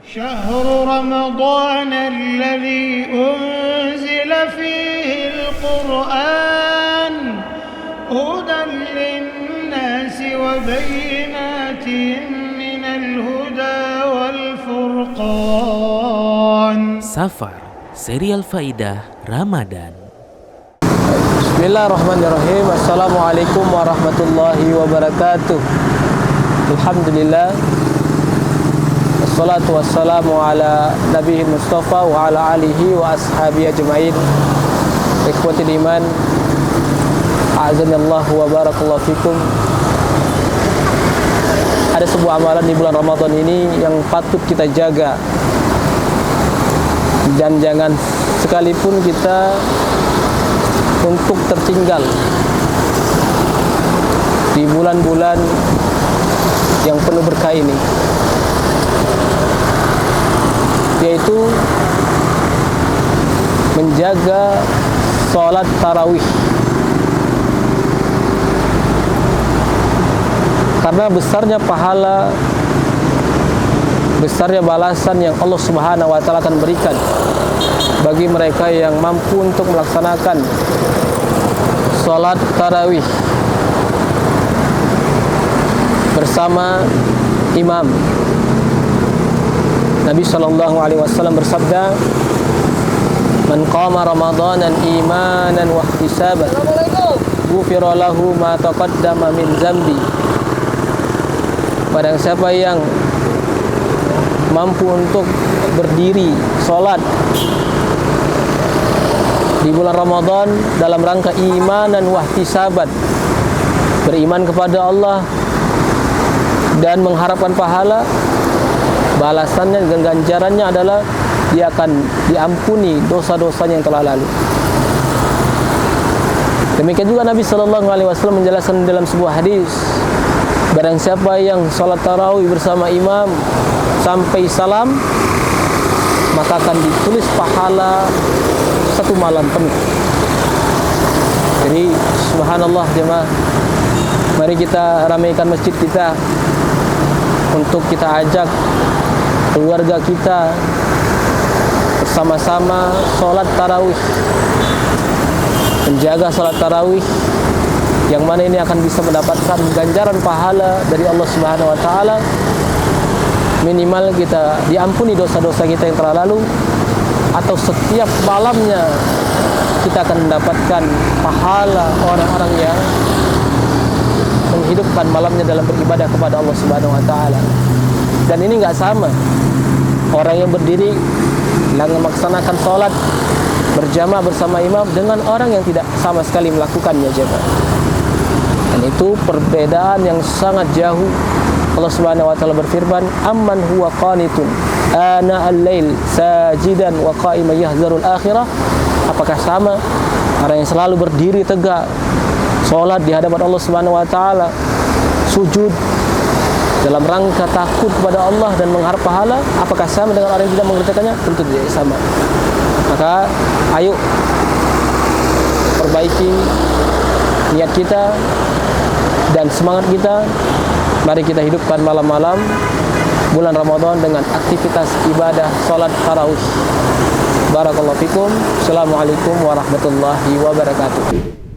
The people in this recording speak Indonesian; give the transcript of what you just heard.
شهر رمضان الذي أنزل فيه القرآن هدى للناس وبينات من الهدى والفرقان. Safar, serial Faidah Ramadan. Bismillahirrahmanirrahim. Assalamualaikum warahmatullahi wabarakatuh. Alhamdulillah. Wassalatu wassalamu ala nabiyil mustafa wa ala alihi wa ashabihi ajma'in. Ikhwatil iman, a'azanallahu wa barakallahu fikum. Ada sebuah amalan di bulan Ramadan ini yang patut kita jaga. Dan jangan sekalipun kita untuk tertinggal di bulan-bulan yang penuh berkah ini, yaitu menjaga sholat tarawih. Karena besarnya pahala, besarnya balasan yang Allah Subhanahu wa Ta'ala akan berikan bagi mereka yang mampu untuk melaksanakan sholat tarawih bersama imam. Nabi SAW bersabda, "Man qama Ramadanan imanan wa ihtisaban, ghufira lahu ma taqaddama min dzambi." Barang siapa yang mampu untuk berdiri sholat di bulan Ramadan dalam rangka imanan wa ihtisaban, beriman kepada Allah dan mengharapkan pahala, balasannya dan ganjarannya adalah dia akan diampuni dosa-dosanya yang telah lalu. Demikian juga Nabi SAW menjelaskan dalam sebuah hadis, barang siapa yang sholat tarawih bersama imam sampai salam, maka akan ditulis pahala satu malam penuh. Jadi subhanallah jemaah, mari kita ramaikan masjid kita untuk kita ajak keluarga kita bersama-sama sholat tarawih, menjaga sholat tarawih, yang mana ini akan bisa mendapatkan ganjaran pahala dari Allah Subhanahu wa Ta'ala. Minimal kita diampuni dosa-dosa kita yang telah lalu, atau setiap malamnya kita akan mendapatkan pahala orang-orang yang menghidupkan malamnya dalam beribadah kepada Allah Subhanahu wa Ta'ala. Dan ini nggak sama orang yang berdiri melaksanakan sholat berjamaah bersama imam dengan orang yang tidak sama sekali melakukannya, jemaah. Dan itu perbedaan yang sangat jauh. Allah Subhanahu wa Ta'ala berfirman, "Amman huwa qanitun ana al-lail sajidan wa qa'iman yahzarul akhirah." Apakah sama orang yang selalu berdiri tegak sholat di hadapan Allah Subhanahu wa Ta'ala, sujud dalam rangka takut kepada Allah dan mengharap pahala, apakah sama dengan orang yang tidak mengerjakannya? Tentu tidak sama. Maka ayo perbaiki niat kita dan semangat kita. Mari kita hidupkan malam-malam bulan Ramadan dengan aktivitas ibadah sholat tarawih. Barakallahu fikum. Assalamualaikum warahmatullahi wabarakatuh.